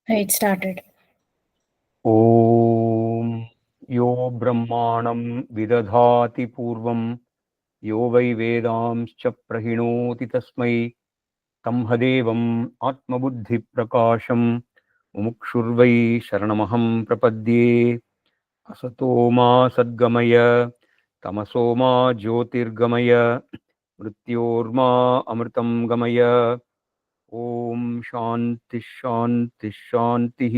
It started. ॐ यो ब्रह्माणं विदधाति पूर्वं यो वै वेदांश्च प्रहिणोति तस्मै तंहदेवम् आत्मबुद्धिप्रकाशं मुमुक्षुर्वै शरणमहं प्रपद्ये असतो मा सद्गमय तमसो मा ज्योतिर्गमय मृत्योर्मा अमृतं गमय ॐ शान्ति शान्ति शान्तिः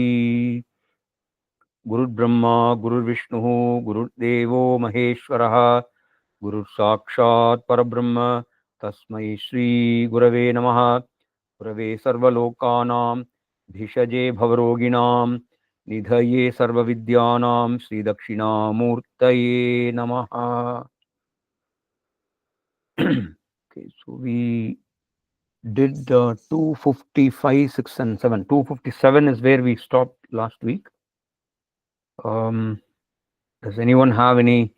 गुरुर्ब्रह्मा गुरुर्विष्णुः गुरुर्देवो महेश्वरः गुरुर्साक्षात् परब्रह्म तस्मै श्रीगुरवे नमः गुरवे सर्वलोकानां भिषजे भवरोगिणां निधये सर्वविद्यानां श्रीदक्षिणामूर्तये नमः. Okay, so we did 255, 6 and 7. 257 is where we stopped last week. Does anyone have any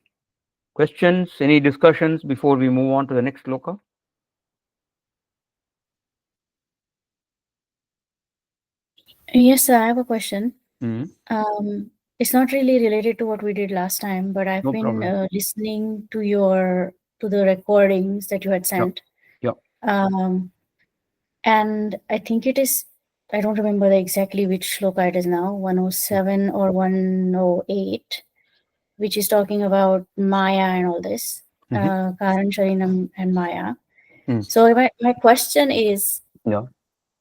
questions, any discussions before we move on to the next sloka? Yes, sir, I have a question. Mm-hmm. It's not really related to what we did last time, but I've No been problem. listening to the recordings that you had sent. Yeah. And I think it is, I don't remember exactly which shloka it is now, 107 or 108, which is talking about Maya and all this, Karan, Sharinam, and Maya. So my question is, Yeah.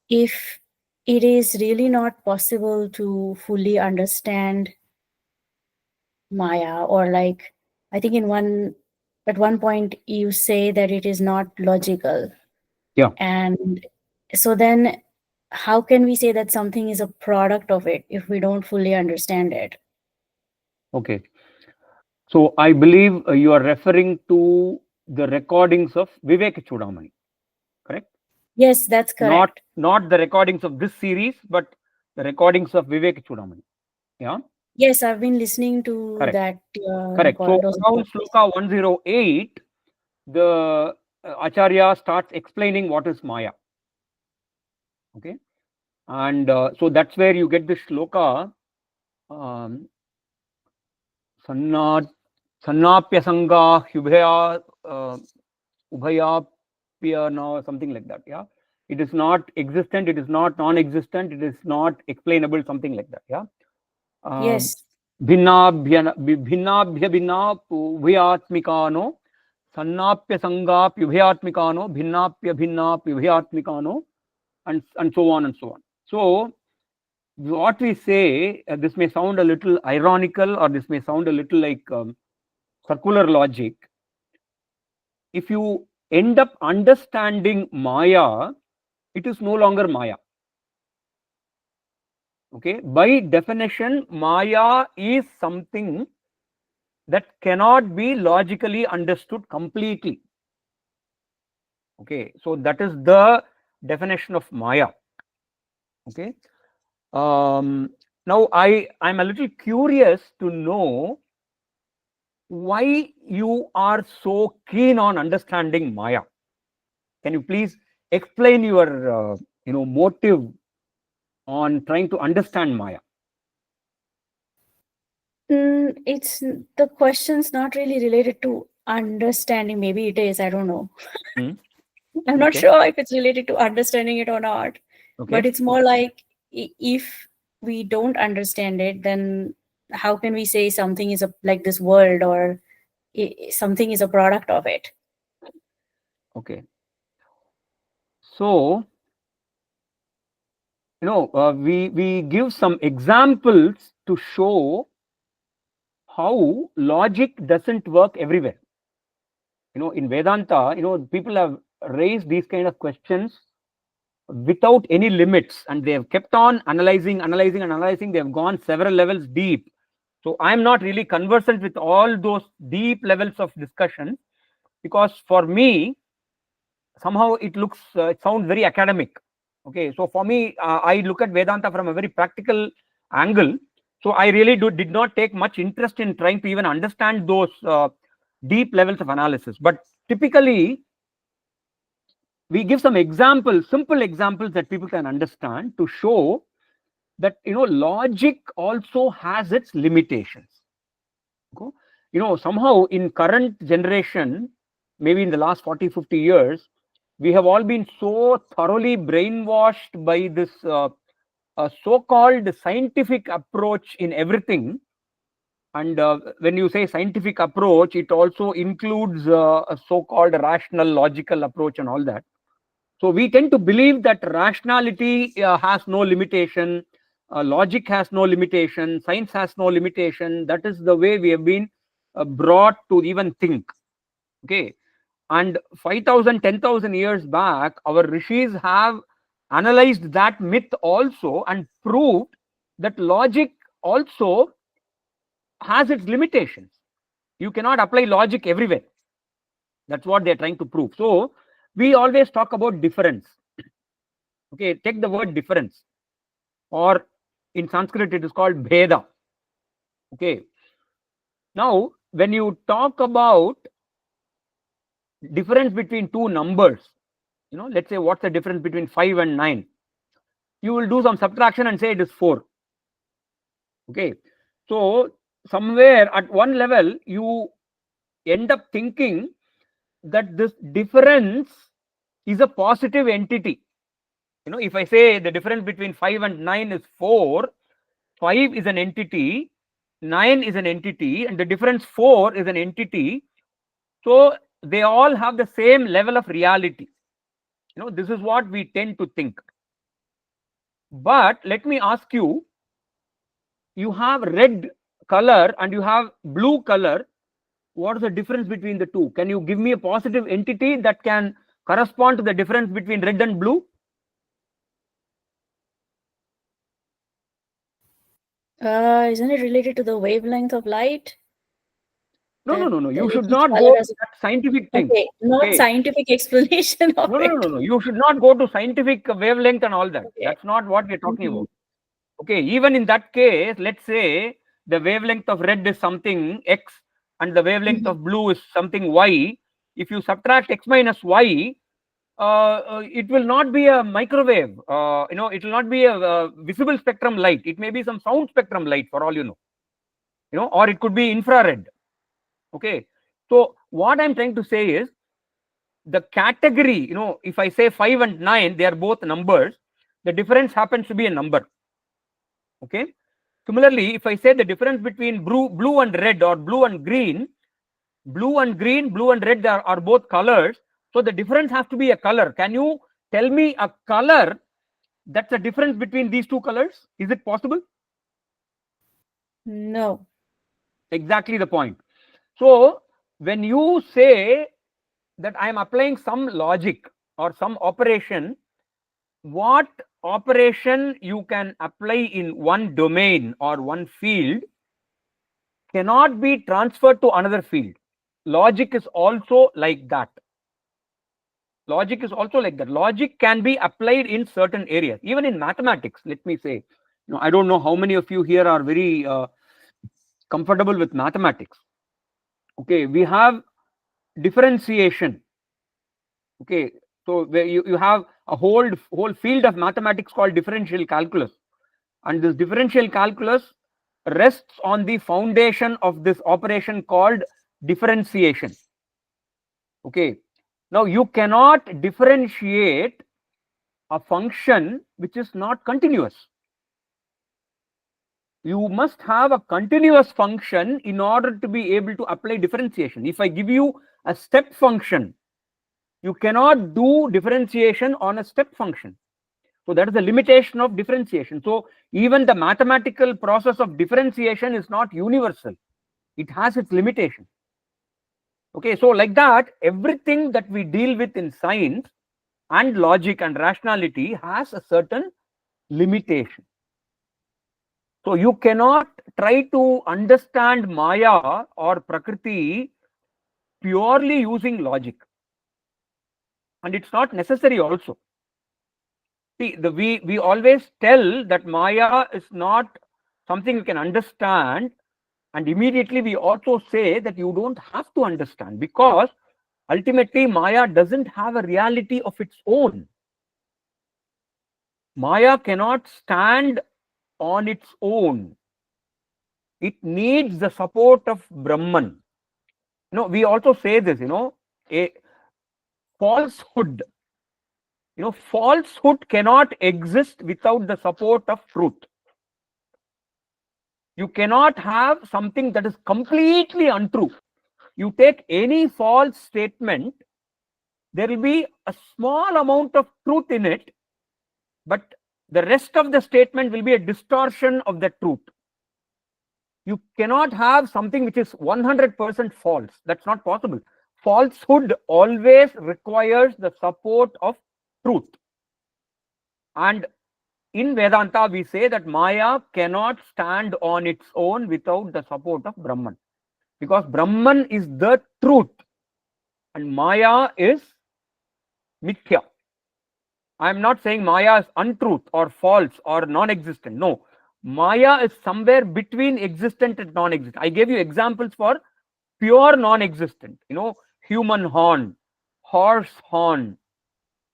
if it is really not possible to fully understand Maya, or like, I think at one point you say that it is not logical. Yeah. And so then how can we say that something is a product of it if we don't fully understand it? Okay. So I believe you are referring to the recordings of Vivek Chudamani, correct? Yes, that's correct. Not the recordings of this series, but the recordings of Vivek Chudamani. Yeah. Yes, I've been listening to Correct. that. Correct. So around sloka 108, the Acharya starts explaining what is Maya. Okay. And so that's where you get this shloka. Sannapya sangha hubhaya ubhayapya, no, something like that. Yeah. It is not existent, it is not non-existent, it is not explainable, something like that. Yeah. Yes. Bhinnabhya bhinna ubhayatmikano sannapya sangapya ubhayatmikano bhinnapya bhinna ubhayatmikano, and so on and so on. So what we say, this may sound a little ironical, or this may sound a little like circular logic. If you end up understanding Maya, it is no longer Maya. Okay, by definition, Maya is something that cannot be logically understood completely. Okay, so that is the definition of Maya. Okay, now I'm a little curious to know why you are so keen on understanding Maya. Can you please explain your motive on trying to understand Maya? It's the question's not really related to understanding. Maybe it is, I don't know. I'm not sure if it's related to understanding it or not. Okay. But it's more like, if we don't understand it, then how can we say something is like this world, or something is a product of it? Okay. So, we give some examples to show how logic doesn't work everywhere. In Vedanta, people have raised these kind of questions without any limits, and they have kept on analyzing. They have gone several levels deep. So I'm not really conversant with all those deep levels of discussion, because for me, somehow it sounds very academic. Okay, so for me, I look at Vedanta from a very practical angle. So I really did not take much interest in trying to even understand those deep levels of analysis. But typically, we give some examples, simple examples that people can understand, to show that logic also has its limitations. Okay? Somehow in current generation, maybe in the last 40-50 years, we have all been so thoroughly brainwashed by this so-called scientific approach in everything. And when you say scientific approach, it also includes a so-called rational logical approach and all that. So we tend to believe that rationality has no limitation, logic has no limitation, science has no limitation. That is the way we have been brought to even think. Okay. And 5,000, 10,000 years back, our rishis have analyzed that myth also and proved that logic also has its limitations. You cannot apply logic everywhere. That's what they're trying to prove. So we always talk about difference. Okay, take the word difference, or in Sanskrit it is called bheda. Okay, now when you talk about difference between two numbers, let's say what's the difference between 5 and 9, you will do some subtraction and say it is 4. Okay, so somewhere at one level you end up thinking that this difference is a positive entity. If I say the difference between 5 and 9 is 4, 5 is an entity, 9 is an entity, and the difference 4 is an entity. So they all have the same level of reality. This is what we tend to think. But let me ask you, you have red color and you have blue color. What is the difference between the two? Can you give me a positive entity that can correspond to the difference between red and blue? Isn't it related to the wavelength of light? No. You should Each not color go to has that scientific thing. okay, not Okay. scientific explanation of No. it. You should not go to scientific wavelength and all that. Okay. That's not what we're talking Mhm. about. Okay. Even in that case, let's say the wavelength of red is something X and the wavelength of blue is something Y. If you subtract X minus Y, it will not be a microwave. It will not be a visible spectrum light. It may be some sound spectrum light for all you know. Or it could be infrared. Okay. So what I'm trying to say is, the category, if I say 5 and 9, they are both numbers. The difference happens to be a number. Okay. Similarly, if I say the difference between blue and red, or blue and green, blue and red are both colors. So the difference has to be a color. Can you tell me a color that's the difference between these two colors? Is it possible? No. Exactly the point. So when you say that I am applying some logic or some operation, what operation you can apply in one domain or one field cannot be transferred to another field. Logic is also like that. Logic is also like that. Logic can be applied in certain areas, even in mathematics. Let me say, I don't know how many of you here are very comfortable with mathematics. Okay, we have differentiation. Okay, so where you have a whole field of mathematics called differential calculus, and this differential calculus rests on the foundation of this operation called differentiation. Okay, now you cannot differentiate a function which is not continuous. You must have a continuous function in order to be able to apply differentiation. If I give you a step function, you cannot do differentiation on a step function. So that is the limitation of differentiation. So even the mathematical process of differentiation is not universal. It has its limitation. Okay, so like that, everything that we deal with in science and logic and rationality has a certain limitation. So you cannot try to understand Maya or Prakriti purely using logic. And it's not necessary also. See, we always tell that Maya is not something you can understand, and immediately we also say that you don't have to understand, because ultimately Maya doesn't have a reality of its own. Maya cannot stand on its own. It needs the support of Brahman. We also say this, a falsehood. Falsehood cannot exist without the support of truth. You cannot have something that is completely untrue. You take any false statement, there will be a small amount of truth in it, but the rest of the statement will be a distortion of the truth. You cannot have something which is 100% false. That's not possible. Falsehood always requires the support of truth. And in Vedanta, we say that Maya cannot stand on its own without the support of Brahman. Because Brahman is the truth and Maya is Mithya. I am not saying Maya is untruth or false or non-existent. No. Maya is somewhere between existent and non-existent. I gave you examples for pure non-existent. Human horn, horse horn,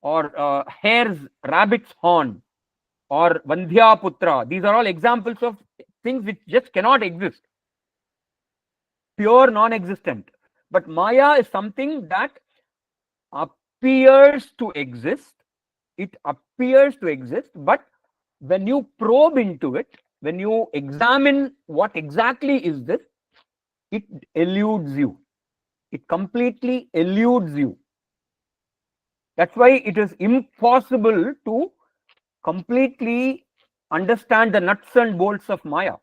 or hare's rabbit's horn, or Vandhya Putra. These are all examples of things which just cannot exist. Pure non-existent. But Maya is something that appears to exist. It appears to exist, but when you probe into it, when you examine what exactly is this, it eludes you. It completely eludes you. That's why it is impossible to completely understand the nuts and bolts of Maya.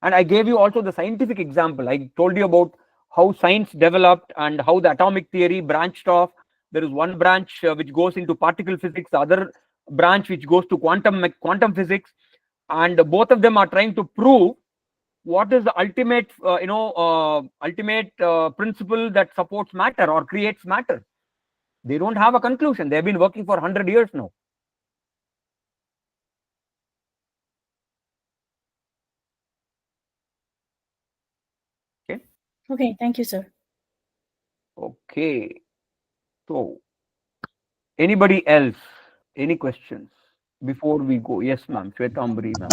And I gave you also the scientific example. I told you about how science developed and how the atomic theory branched off. There is one branch which goes into particle physics, the other branch which goes to quantum physics, and both of them are trying to prove what is the ultimate principle that supports matter or creates matter. They don't have a conclusion. They've been working for 100 years now. Okay, thank you, sir. Okay. So, anybody else? Any questions before we go? Yes, ma'am. Shwetambari, ma'am.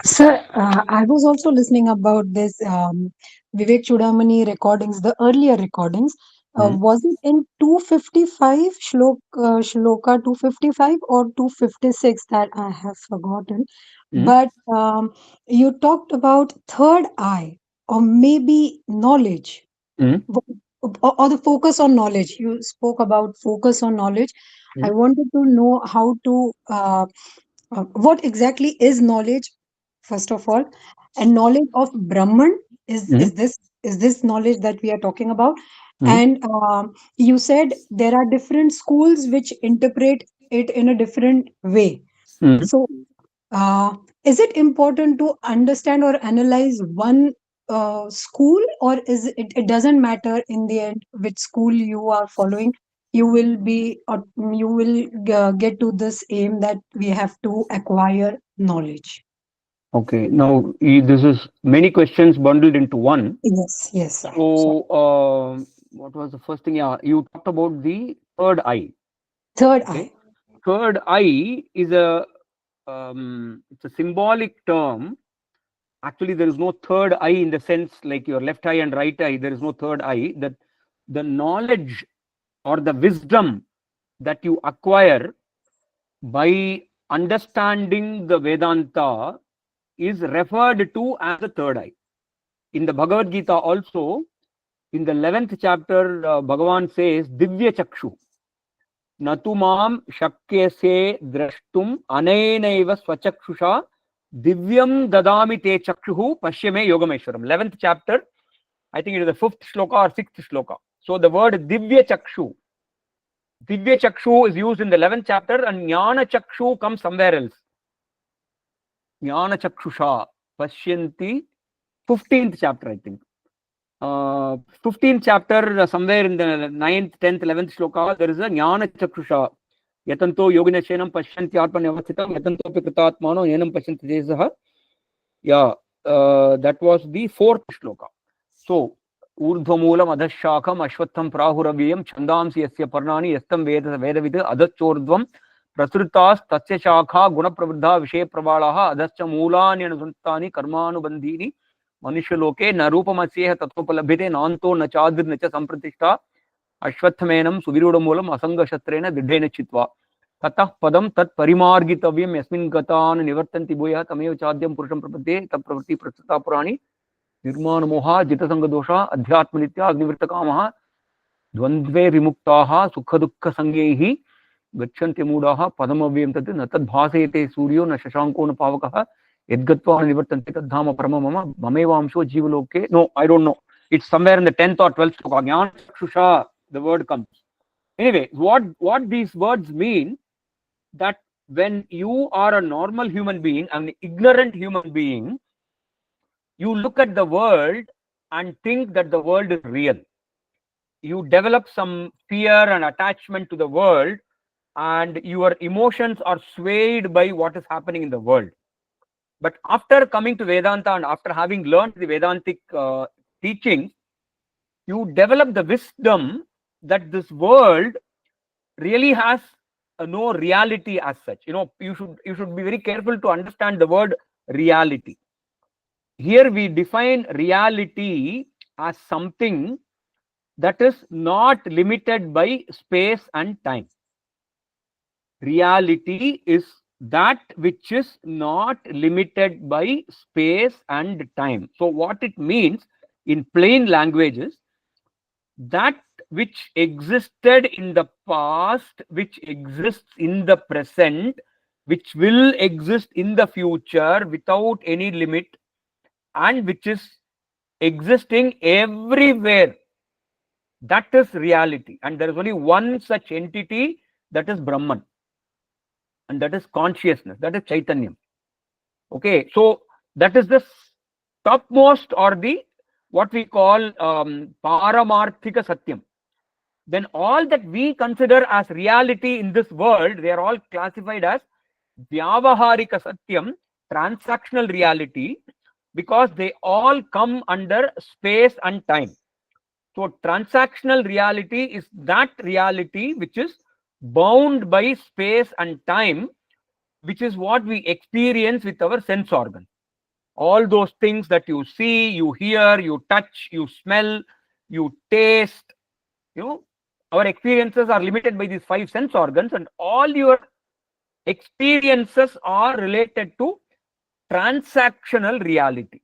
Sir, I was also listening about this Vivek Chudamani recordings, the earlier recordings. Was it in 255, Shloka 255 or 256 that I have forgotten? But you talked about third eye or maybe knowledge or the focus on knowledge. You spoke about focus on knowledge. I wanted to know how to what exactly is knowledge, first of all, and knowledge of Brahman is this knowledge that we are talking about? And you said there are different schools which interpret it in a different way. So, is it important to understand or analyze one school, or it doesn't matter in the end which school you are following? You will be, or you will get to this aim that we have to acquire knowledge. Okay, now this is many questions bundled into one. Yes, yes, sir. So, what was the first thing? Yeah, you talked about the third eye. Third Okay. eye. Third eye is it's a symbolic term. Actually, there is no third eye in the sense like your left eye and right eye. There is no third eye. That the knowledge or the wisdom that you acquire by understanding the Vedanta is referred to as the third eye. In the Bhagavad Gita also, in the 11th chapter, Bhagavan says, Divya Chakshu. Natumam shakyase drashtum anenaiva swachakshusha divyam dadami te chakshuhu pashyame yogameshwaram. 11th chapter, I think it is the 5th shloka or 6th shloka. So the word Divya Chakshu. Divya Chakshu is used in the 11th chapter and Jnana Chakshu comes somewhere else. Jnana Chakshusha Pashyanti, 15th chapter, I think. 15th chapter, somewhere in the 9th, 10th, 11th shloka, there is a Jnana Chakshuša. Yatanto yoginashenam pashyanti atmanyavasthitam yatanto kritatmano yenam pashyanti tesaha. Yeah, that was the 4th shloka. So, urdhvamulam adhashakam ashwatham prahuraviyam chandamsi yasya parnani yastam vedavid adachordvam prasrutas tasya shakha guna pravruddha vishay pravalaha adascha moolani anusantani karmanubandhini manushaloke narupamasyeha tattvapalabhyate nanto nachadir nacha sampratishta ashwathamenam suvirudamulam asangashatrena didhena chitva tatah padam tat parimargitavyam yasmin gatan nivartanti bhuya tamev chadyam purusham prapate tat pravritti prasthita purani निर्माण मोहा जितसंग दोषा अध्यात्म नित्य अग्निवृत्त कामः द्वंद्वे विमुक्ताः सुख दुःख संगैः गच्छन्ति मूढाः पदमव्ययं तत् न तद्भासयते सूर्यो न शशांको न पावकः यद्गत्वा निवर्तन्ते तद्धाम परम मम ममेवांशो जीवलोके no I don't know it's somewhere in the 10th or 12th sloka jnana chakshusha the word comes anyway what these words mean that when you are a normal human being an ignorant human being you look at the world and think that the world is real. You develop some fear and attachment to the world, and your emotions are swayed by what is happening in the world. But after coming to Vedanta and after having learned the Vedantic teachings, you develop the wisdom that this world really has no reality as such. You know, you should be very careful to understand the word reality. Here we define reality as something that is not limited by space and time. Reality is that which is not limited by space and time. So what it means in plain language is that which existed in the past, which exists in the present, which will exist in the future without any limit, and which is existing everywhere, that is reality. And there is only one such entity, that is Brahman, and that is consciousness, that is Chaitanyam. Okay, so that is the topmost, or the what we call Paramarthika Satyam. Then all that we consider as reality in this world, they are all classified as Vyavaharika Satyam, transactional reality, because they all come under space and time. So transactional reality is that reality which is bound by space and time, which is what we experience with our sense organs. All those things that you see, you hear, you touch, you smell, you taste, you know, our experiences are limited by these 5 sense organs, and all your experiences are related to transactional reality.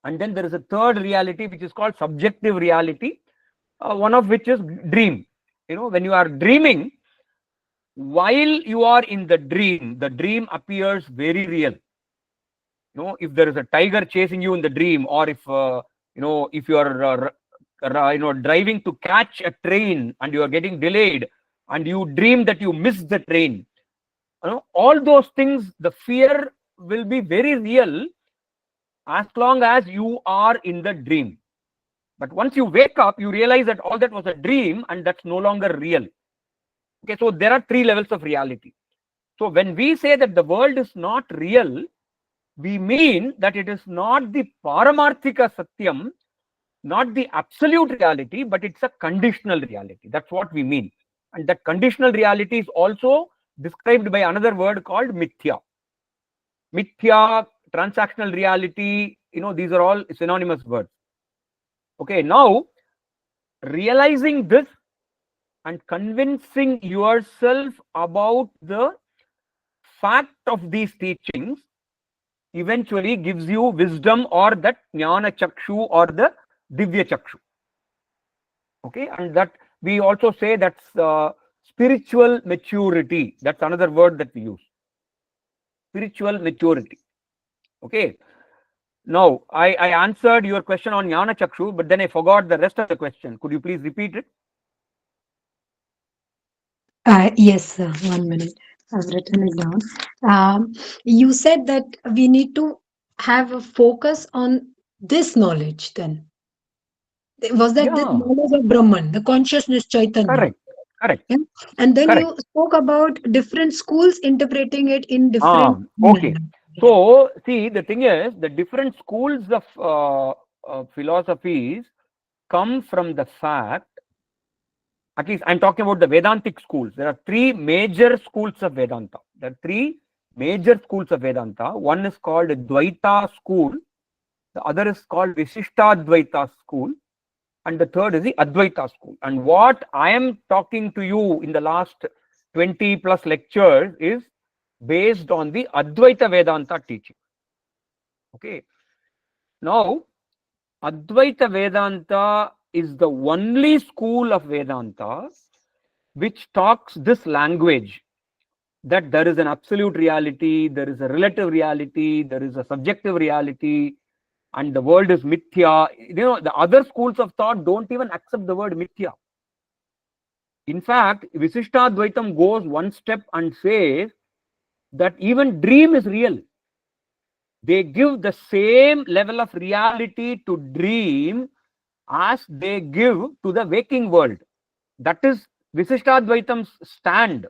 And then there is a third reality which is called subjective reality, one of which is dream. You know, when you are dreaming, while you are in the dream appears very real. You know, if there is a tiger chasing you in the dream, or if you know, if you are driving to catch a train and you are getting delayed and you dream that you missed the train, you know, all those things, the fear will be very real as long as you are in the dream. But once you wake up, you realize that all that was a dream and that's no longer real. Okay, so there are 3 levels of reality. So when we say that the world is not real, we mean that it is not the Paramarthika Satyam, not the absolute reality, but it's a conditional reality. That's what we mean. And that conditional reality is also described by another word called Mithya. Mithya, transactional reality, you know, these are all synonymous words. Okay, now realizing this and convincing yourself about the fact of these teachings eventually gives you wisdom, or that jnana chakshu or the divya chakshu. Okay, and that we also say that's spiritual maturity. That's another word that we use. Spiritual maturity. Okay. Now, I answered your question on jnana chakshu, but then I forgot the rest of the question. Could you please repeat it? Yes, sir. 1 minute. I've written it down. You said that we need to have a focus on this knowledge then. Was that this Yeah, knowledge of Brahman, the consciousness Chaitanya? correct, correct, Yeah? And then correct. you spoke about different schools interpreting it in different Okay. manner. So, see, the thing is, the different schools of philosophies come from the fact at least I'm talking about the Vedantic schools. There are three major schools of Vedanta. There are three major schools of Vedanta. One is called Dvaita school, the other is called Visishtadvaita school, and the third is the Advaita school. And what I am talking to you in the last 20 plus lectures is based on the Advaita Vedanta teaching. Okay. Now, Advaita Vedanta is the only school of Vedanta which talks this language, that there is an absolute reality, there is a relative reality, there is a subjective reality, and the world is mithya. You know, the other schools of thought don't even accept the word mithya. In fact, Visishtadvaitam goes one step and says that even dream is real. They give the same level of reality to dream as they give to the waking world. That is Visishtadvaitam's stand.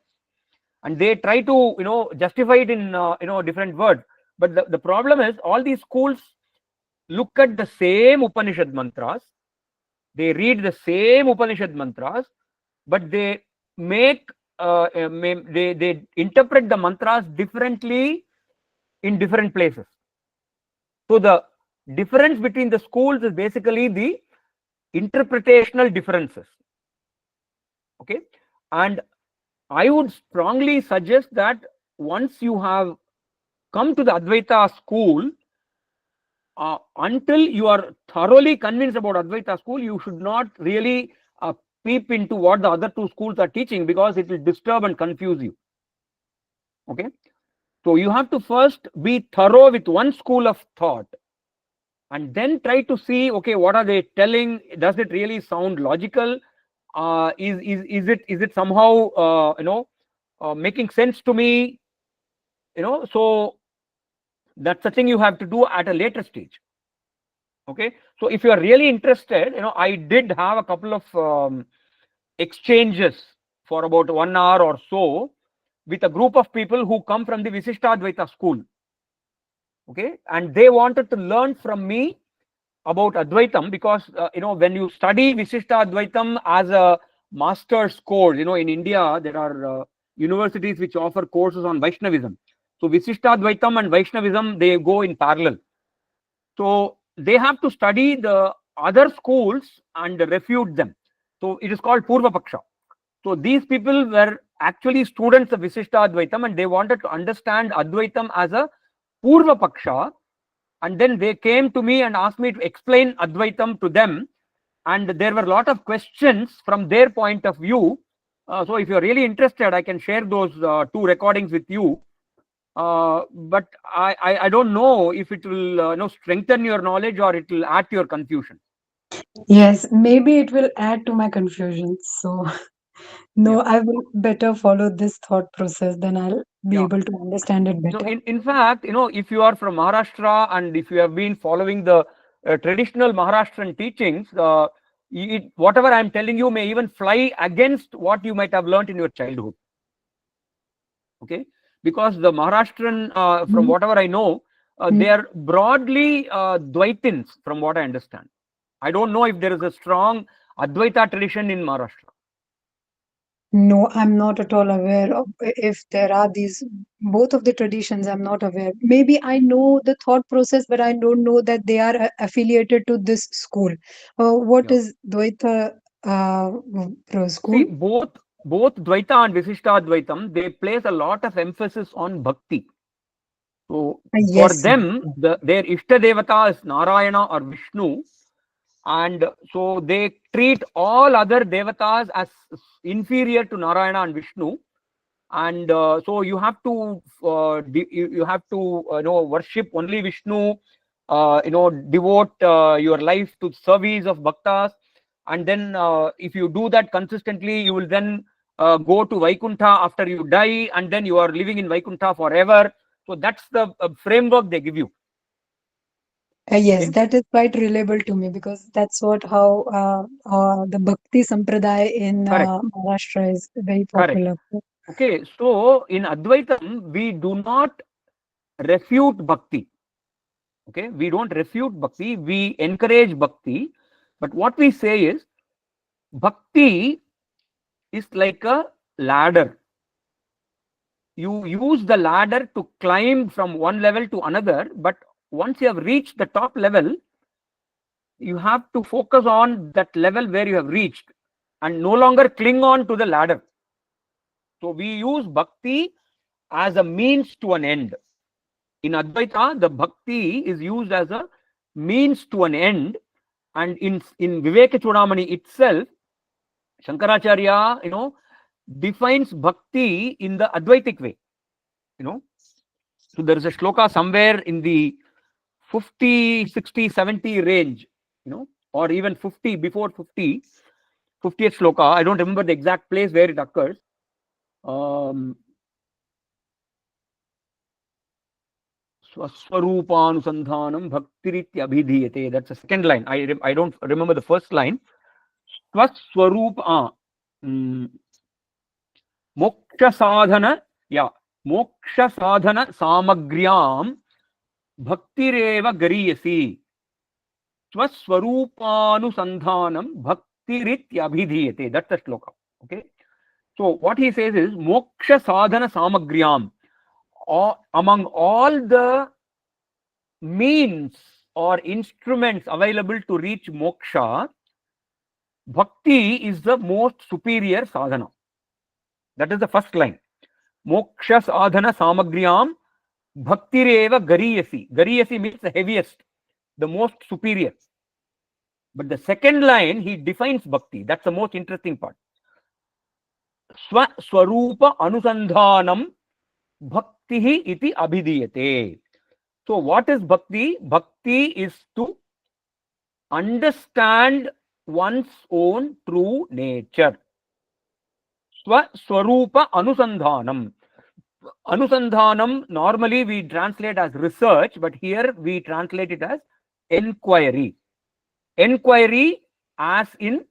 And they try to, justify it in, different words. But the problem is, all these schools look at the same Upanishad mantras, they read the same Upanishad mantras, but they make, they interpret the mantras differently in different places. So the difference between the schools is basically the interpretational differences. Okay. And I would strongly suggest that once you have come to the Advaita school, until you are thoroughly convinced about Advaita school, you should not really peep into what the other two schools are teaching, because it will disturb and confuse you. Okay. So you have to first be thorough with one school of thought, and then try to see, okay, what are they telling? Does it really sound logical? Is it somehow making sense to me? So that's the thing you have to do at a later stage. Okay, so if you are really interested, I did have a couple of exchanges for about 1 hour or so with a group of people who come from the Visishtadvaita school. Okay, and they wanted to learn from me about Advaitam, because when you study Visishtadvaitam as a master's course, in India there are universities which offer courses on Vaishnavism. So Visishtadvaitam and Vaishnavism, they go in parallel. So they have to study the other schools and refute them. So it is called Purva Paksha. So these people were actually students of Visishtadvaitam, and they wanted to understand Advaitam as a Purva Paksha. And then they came to me and asked me to explain Advaitam to them. And there were a lot of questions from their point of view. So if you're really interested, I can share those two recordings with you. But I don't know if it will strengthen your knowledge or it will add to your confusion. Yes, maybe it will add to my confusion. So, no, Yeah. I will better follow this thought process, then I'll be Yeah. able to understand it So better. in fact, if you are from Maharashtra and if you have been following the traditional Maharashtrian teachings, whatever I'm telling you may even fly against what you might have learned in your childhood. Okay, because the Maharashtrian, from Mm, whatever I know, mm. they are broadly Dvaitins, from what I understand. I don't know if there is a strong Advaita tradition in Maharashtra. No, I'm not at all aware of if there are these both of the traditions. I'm not aware. Maybe I know the thought process, but I don't know that they are affiliated to this school. What Yeah. is Dvaita See, school? both Dvaita and Visishtadvaitam, they place a lot of emphasis on bhakti. So for Yes. them, their Ishta Devata is Narayana or Vishnu, and so they treat all other devatas as inferior to Narayana and Vishnu. And so you have to you have to worship only Vishnu, devote your life to service of bhaktas, and then if you do that consistently, you will then go to Vaikuntha after you die, and then you are living in Vaikuntha forever. So that's the framework they give you. Yes, Okay? that is quite relatable to me because that's what how the Bhakti Sampradaya in Correct. Maharashtra is very Correct. popular. Okay, so in Advaitam, we do not refute bhakti. Okay, we don't refute bhakti, we encourage bhakti. But what we say is, bhakti is like a ladder. You use the ladder to climb from one level to another, but once you have reached the top level, you have to focus on that level where you have reached and no longer cling on to the ladder. So we use bhakti as a means to an end. In Advaita, the bhakti is used as a means to an end, and in Viveka Chudamani itself, Shankaracharya, defines bhakti in the Advaitic way. So there is a shloka somewhere in the 50, 60, 70 range, or even 50, before 50, 50th shloka. I don't remember the exact place where it occurs. Swaswarupānusandhānam bhaktiritya That's the second line. I don't remember the first line. Swaswarupa moksha sadhana, moksha sadhana samagryam bhaktireva gariyasi. Swaswarupānusandhānam bhaktiritya That's the shloka. Okay. So what he says is moksha sadhana samagryam. Among all the means or instruments available to reach moksha, bhakti is the most superior sadhana. That is the first line. Moksha sadhana samagryam bhaktireva gariyasi. Gariyasi means the heaviest, the most superior. But the second line, he defines bhakti. That's the most interesting part. Swarupa anusandhanam bhaktihi iti abhidiyate. So what is bhakti? Bhakti is to understand one's own true nature. Swarupa anusandhanam. Anusandhanam, normally we translate as research, but here we translate it as enquiry. Enquiry as in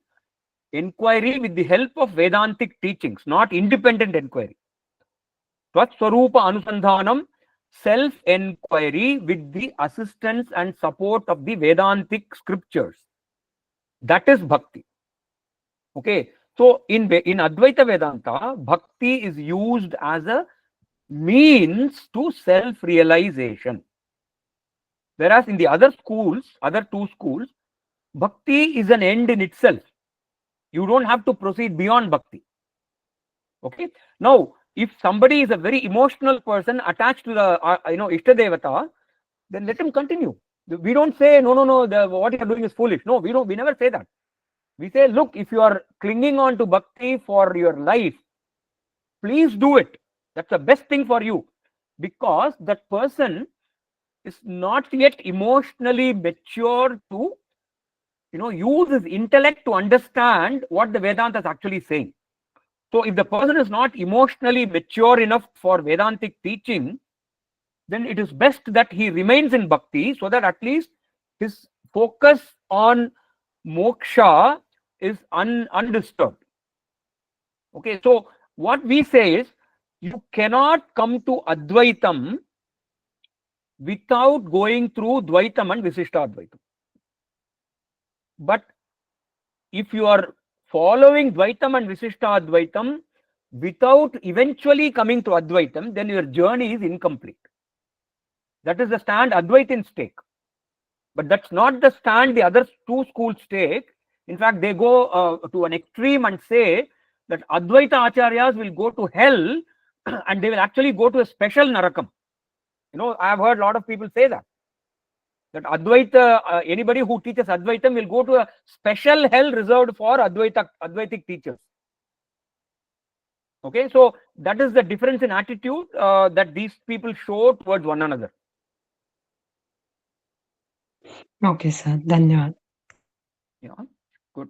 inquiry with the help of Vedantic teachings, not independent enquiry. Swarupa anusandhanam, self-enquiry with the assistance and support of the Vedantic scriptures. That is bhakti. Okay. So in Advaita Vedanta, bhakti is used as a means to self-realization. Whereas in the other two schools, bhakti is an end in itself. You don't have to proceed beyond bhakti. Okay. Now, if somebody is a very emotional person attached to the Ishtadevata, then let him continue. We don't say no, what you are doing is foolish. No, we never say that. We say, look, if you are clinging on to bhakti for your life, please do it. That's the best thing for you, because that person is not yet emotionally mature to use his intellect to understand what the Vedanta is actually saying. So if the person is not emotionally mature enough for Vedantic teaching, then it is best that he remains in bhakti, so that at least his focus on moksha is undisturbed. Okay, so what we say is, you cannot come to Advaitam without going through Dvaitam and Visishtadvaitam. But if you are following Dvaitam and Visishtadvaitam without eventually coming to Advaitam, then your journey is incomplete. That is the stand Advaitins take. But that's not the stand the other two schools take. In fact, they go to an extreme and say that Advaita Acharyas will go to hell and they will actually go to a special Narakam. I have heard a lot of people say that Advaita, anybody who teaches Advaitam will go to a special hell reserved for Advaitic teachers. Okay, so that is the difference in attitude that these people show towards one another. Okay, sir. Dhanyawad. Yeah, good.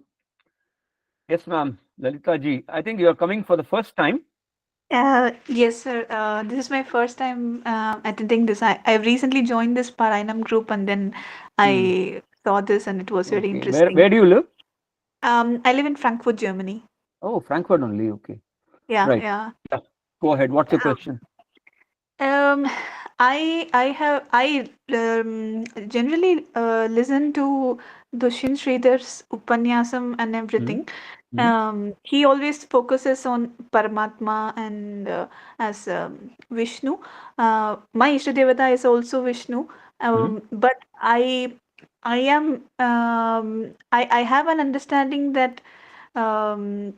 Yes, ma'am. Lalita ji, I think you are coming for the first time. Yes, sir. This is my first time attending this. I've recently joined this Parayanam group, and then I saw this, and it was very interesting. Where do you live? I live in Frankfurt, Germany. Oh, Frankfurt only. Okay. Yeah, Right. yeah. Go ahead. What's your question? I generally listen to Dushyant Sridhar's Upanyasam and everything. he always focuses on Paramatma and as Vishnu. My Ishtadevata is also Vishnu, but I am I have an understanding that um,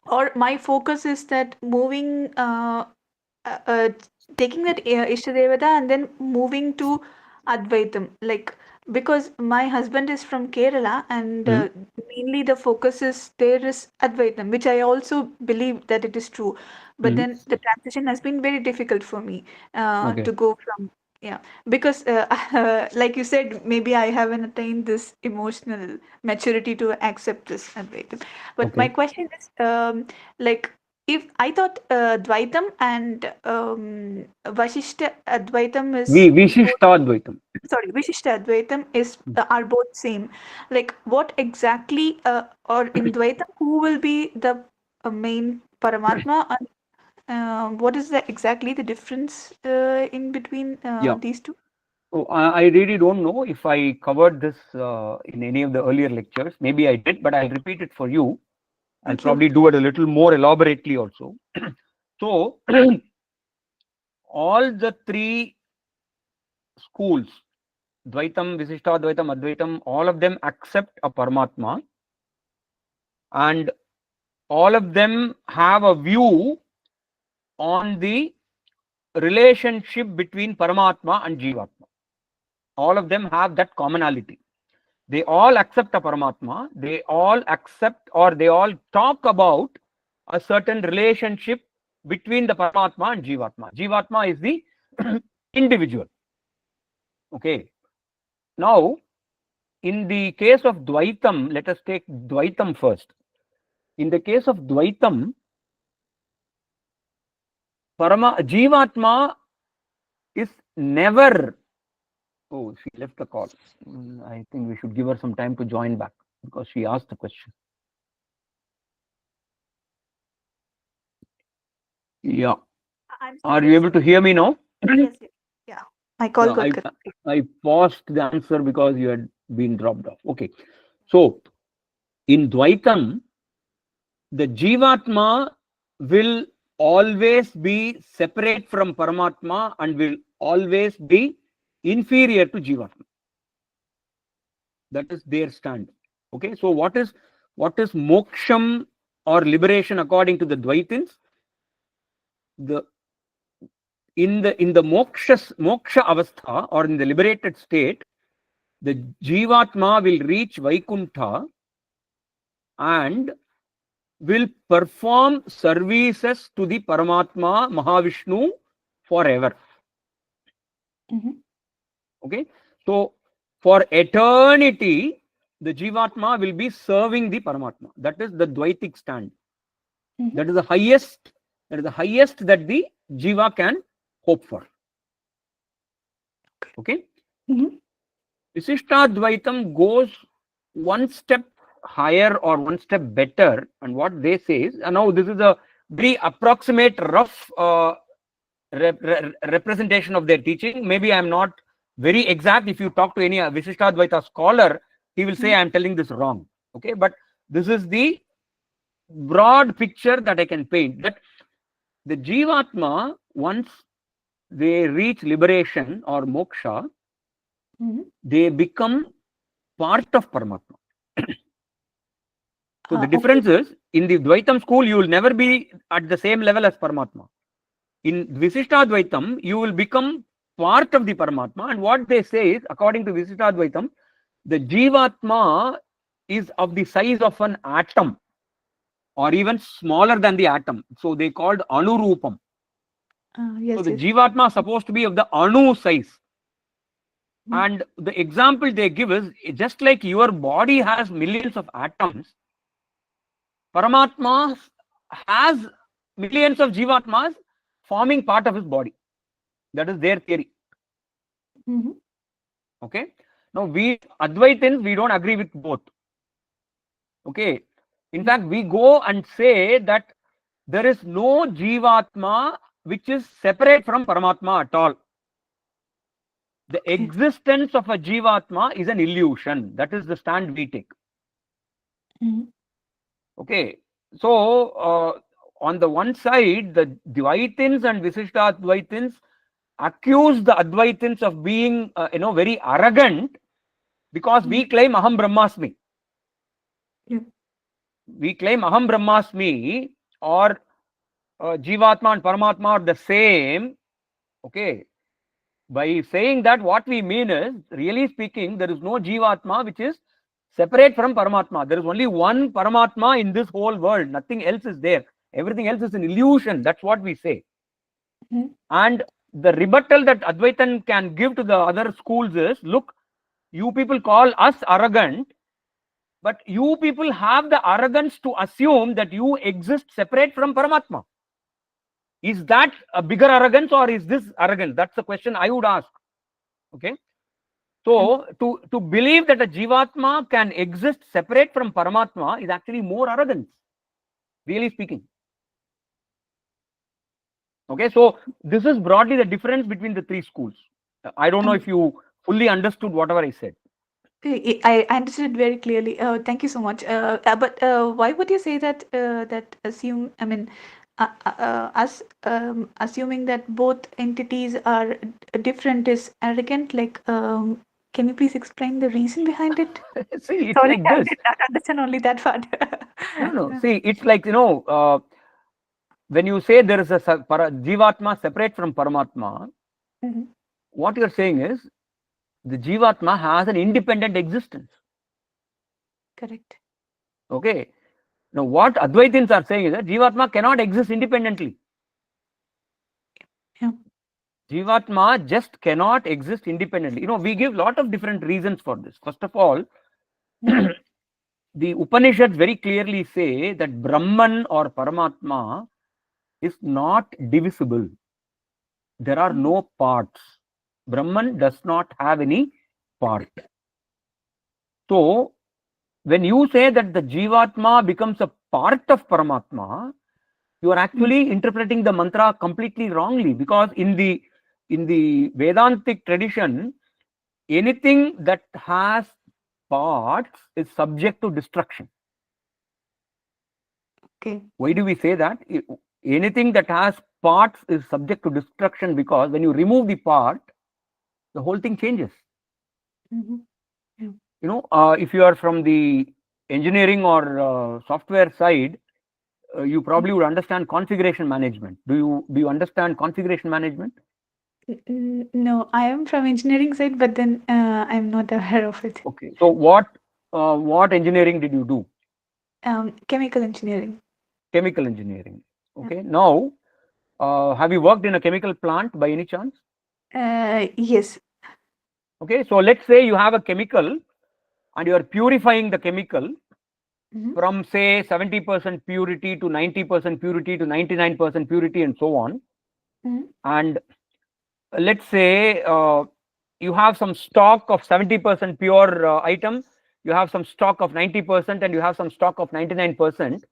or my focus is that moving uh, uh, taking that Ishtadevata and then moving to Advaitam, like because my husband is from Kerala and mainly the focus is there is Advaitam, which I also believe that it is true. But then the transition has been very difficult for me Okay. to go from yeah because like you said, maybe I haven't attained this emotional maturity to accept this Advaitam. But my Okay. question is like if I thought Dvaitam and Vashishta Advaitam is both, Vishishtadvaitam. sorry, Vishishta Advaitam is are both same. Like what exactly or in Dvaitam who will be the main Paramatma and what is the exactly the difference in between Yeah. these two? So I really don't know if I covered this in any of the earlier lectures. Maybe I did, but I'll repeat it for you. I'll Okay. probably do it a little more elaborately also. So all the three schools, Dvaitam, Visishtadvaitam, Advaitam, all of them accept a Paramatma, and all of them have a view on the relationship between Paramatma and Jivatma. All of them have that commonality. They all accept a Paramatma, they all accept or they all talk about a certain relationship between the Paramatma and Jivatma. Jivatma is the individual. Okay. Now, in the case of Dvaitam, let us take Dvaitam first. In the case of Dvaitam, Jivatma is never. Oh, she left the call. I think we should give her some time to join back because she asked the question. Yeah. I'm still Are you there, able sir. to hear me now? Yes, yes. Yeah. My call Yeah, got cut. I paused the answer because you had been dropped off. Okay. So in Dvaitam, the Jivatma will always be separate from Paramatma and will always be inferior to Jivatma. That is their stand. Okay. So what is moksham or liberation according to the Dvaitins? The in the moksha avastha or in the liberated state, the Jivatma will reach Vaikuntha and will perform services to the Paramatma Mahavishnu forever. Okay. So for eternity, the Jivatma will be serving the Paramatma. That is the Dvaitic stand. That is the highest. That is the highest that the Jiva can hope for. Okay. Visishtadvaitam goes one step higher or one step better, and what they say is, now this is a very approximate, rough representation of their teaching. Maybe I am not very exact. If you talk to any Visishtadvaita scholar, he will say I am telling this wrong. Okay, but this is the broad picture that I can paint. That the Jivatma, once they reach liberation or moksha, they become part of Paramatma. So the difference is, in the Dvaitam school, you will never be at the same level as Paramatma. In Visishtadvaitam, you will become part of the Paramatma. And what they say is, according to Visishtadvaitam, the Jivatma is of the size of an atom or even smaller than the atom. So they called Anurupam. Yes, So the yes. Jivatma is supposed to be of the Anu size. And the example they give is, just like your body has millions of atoms, Paramatma has millions of Jivatmas forming part of his body. That is their theory. Okay. Now we Advaitins, we don't agree with both. Okay. In fact, we go and say that there is no Jivatma which is separate from Paramatma at all. The existence of a Jivatma is an illusion. That is the stand we take. Okay, so on the one side, the Dvaitins and Visishtadvaitins accuse the Advaitins of being, very arrogant because we claim Aham Brahmasmi. Yeah. We claim Aham Brahmasmi, or Jivatma and Paramatma are the same. Okay, by saying that, what we mean is, really speaking, there is no Jivatma which is separate from Paramatma. There is only one Paramatma in this whole world. Nothing else is there. Everything else is an illusion. That's what we say. And the rebuttal that Advaitan can give to the other schools is, look, you people call us arrogant, but you people have the arrogance to assume that you exist separate from Paramatma. Is that a bigger arrogance, or is this arrogance? That's the question I would ask. Okay. So to believe that a Jivatma can exist separate from Paramatma is actually more arrogance, really speaking. Okay, so this is broadly the difference between the three schools. I don't know if you fully understood whatever I said. I understood very clearly. Thank you so much. But why would you say that? I mean, assuming that both entities are different is arrogant. Like, can you please explain the reason behind it? See, it's Sorry, like I this. did not understand only that part. No. See, it's like, when you say there is a Jivatma separate from Paramatma, what you're saying is the Jivatma has an independent existence. Correct. Okay. Now, what Advaitins are saying is that Jivatma cannot exist independently. Yeah. Jivatma just cannot exist independently. We give lot of different reasons for this. First of all, the Upanishads very clearly say that Brahman or Paramatma is not divisible. There are no parts. Brahman does not have any part. So, when you say that the Jivatma becomes a part of Paramatma, you are actually interpreting the mantra completely wrongly, because in the Vedantic tradition, anything that has parts is subject to destruction. Okay. Why do we say that? Anything that has parts is subject to destruction, because when you remove the part, the whole thing changes. If you are from the engineering or software side, you probably would understand configuration management. Do you understand configuration management? No, I am from engineering side, but then I'm not aware of it. Okay. So what engineering did you do? Chemical engineering. Chemical engineering. Okay. Now, have you worked in a chemical plant by any chance? Yes. Okay. So let's say you have a chemical and you are purifying the chemical from, say, 70% purity to 90% purity to 99% purity and so on. And let's say you have some stock of 70% pure item, you have some stock of 90%, and you have some stock of 99%.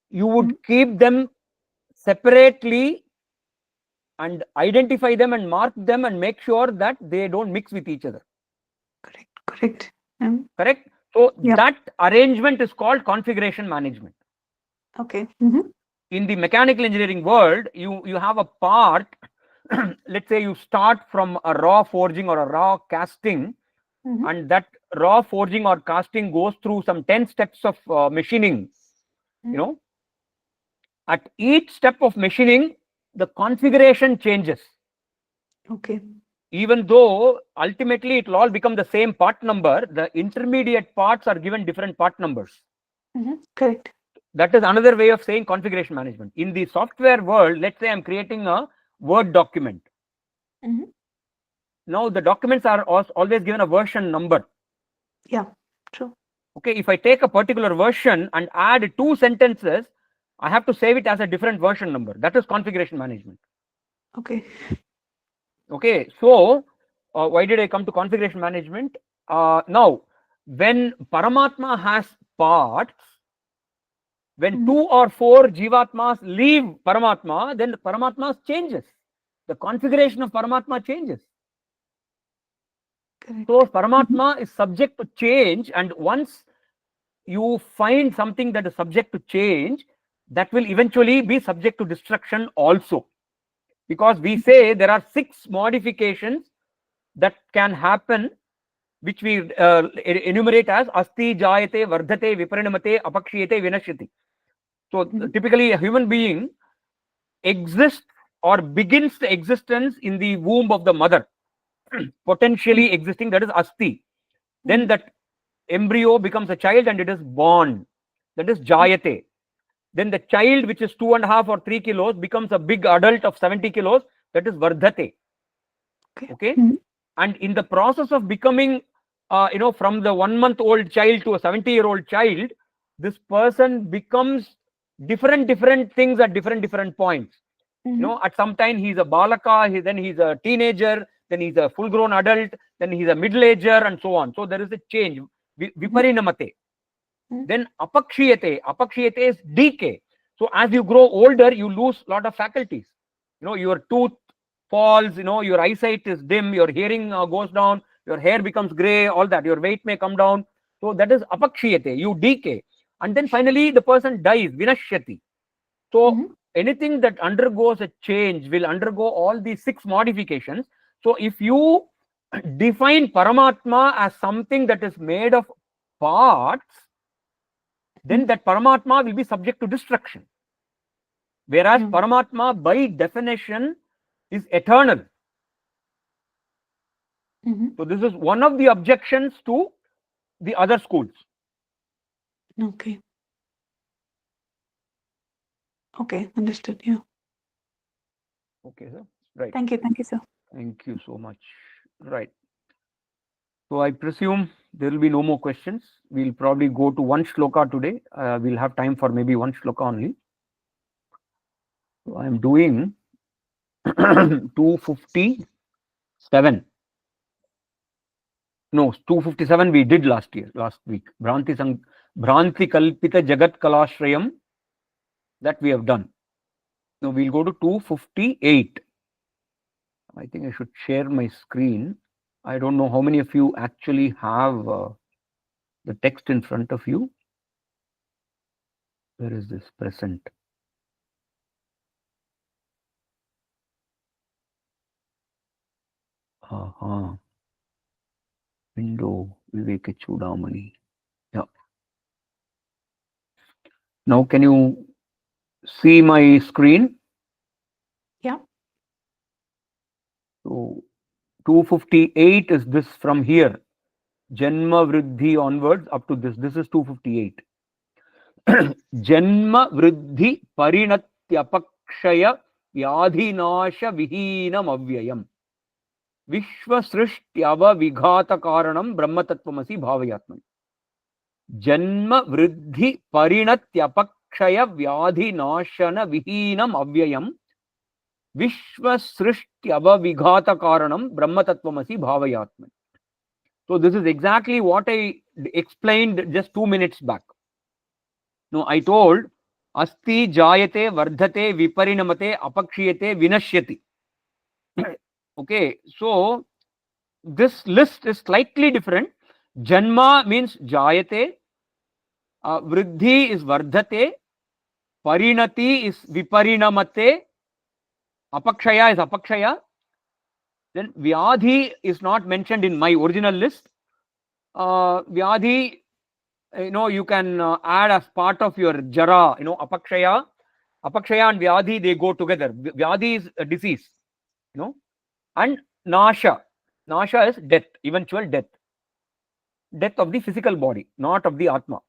You would keep them separately and identify them and mark them and make sure that they don't mix with each other. Correct. Correct? So Yeah. that arrangement is called configuration management. Okay. In the mechanical engineering world, you have a part. Let's say you start from a raw forging or a raw casting, and that raw forging or casting goes through some 10 steps of machining. At each step of machining, the configuration changes. Okay. Even though ultimately it will all become the same part number, the intermediate parts are given different part numbers. Correct. That is another way of saying configuration management. In the software world, let's say I'm creating a Word document. Now the documents are always given a version number. Yeah, true. Okay, if I take a particular version and add 2 sentences, I have to save it as a different version number. That is configuration management. Okay. Okay, so why did I come to configuration management? Now, when Paramatma has parts, when 2 or 4 Jivatmas leave Paramatma, then the Paramatma changes. The configuration of Paramatma changes. Correct. So Paramatma is subject to change, and once you find something that is subject to change, that will eventually be subject to destruction also. Because we say there are 6 modifications that can happen, which we enumerate as asti, jayate, vardhate, viparinamate, apakshiyate, vinashyati. So typically a human being exists or begins the existence in the womb of the mother, potentially existing, that is asti. Then that embryo becomes a child and it is born, that is jayate. Then the child, which is 2.5 or 3 kilos, becomes a big adult of 70 kilos, that is vardhate. Okay. And in the process of becoming from the 1-month-old child to a 70-year-old child, this person becomes different things at different points. At some time he's a balaka, then he's a teenager, then he's a full grown adult, then he's a middle ager, and so on. So there is a change, viparinamate. Then apakshiyate is decay. So as you grow older, you lose a lot of faculties. Your tooth falls, your eyesight is dim, your hearing goes down, your hair becomes gray, all that, your weight may come down. So that is apakshiyate, you decay. And then finally the person dies, vinashyati. So anything that undergoes a change will undergo all these 6 modifications. So if you define Paramatma as something that is made of parts, then that Paramatma will be subject to destruction. Whereas Paramatma by definition is eternal. So this is one of the objections to the other schools. Okay. Okay, understood. Yeah. Okay, sir. Right. Thank you, sir. Thank you so much. Right. So I presume there will be no more questions. We'll probably go to one shloka today. We'll have time for maybe one shloka only. So I am doing 257. No, 257 we did last week. Bhranti Kalpita Jagat Kalashrayam, that we have done. Now we'll go to 258. I think I should share my screen. I don't know how many of you actually have the text in front of you. Where is this present? Window Vivek Chudamani. Yeah. Now can you see my screen? Yeah. So 258 is this from here. Janma Vriddhi onwards up to this. This is 258. Janma Vriddhi Parinatyapakshaya Vyadhinasha Vihinam Avyayam Vishwa Srishtyava Vighata Karanam Brahmatatvamasi Bhavayatman. Janma Vriddhi Parinatyapakshaya Vyadhinashana Vihinam Avyayam Vishwa Srishtyava Vighata Karanam Brahmatatvamasi Bhavayatman. So this is exactly what I explained just 2 minutes back. No, I told asti, jayate, vardhate, viparinamate, apakshiyate, vinashyati. Okay, so this list is slightly different. Janma means jayate, vriddhi is vardhate, parinati is viparinamate, apakshaya is apakshaya. Then vyadhi is not mentioned in my original list. Vyadhi, you can add as part of your jara, apakshaya and vyadhi, they go together. Vyadhi is a disease, and nasha is death, eventual death of the physical body, not of the atma.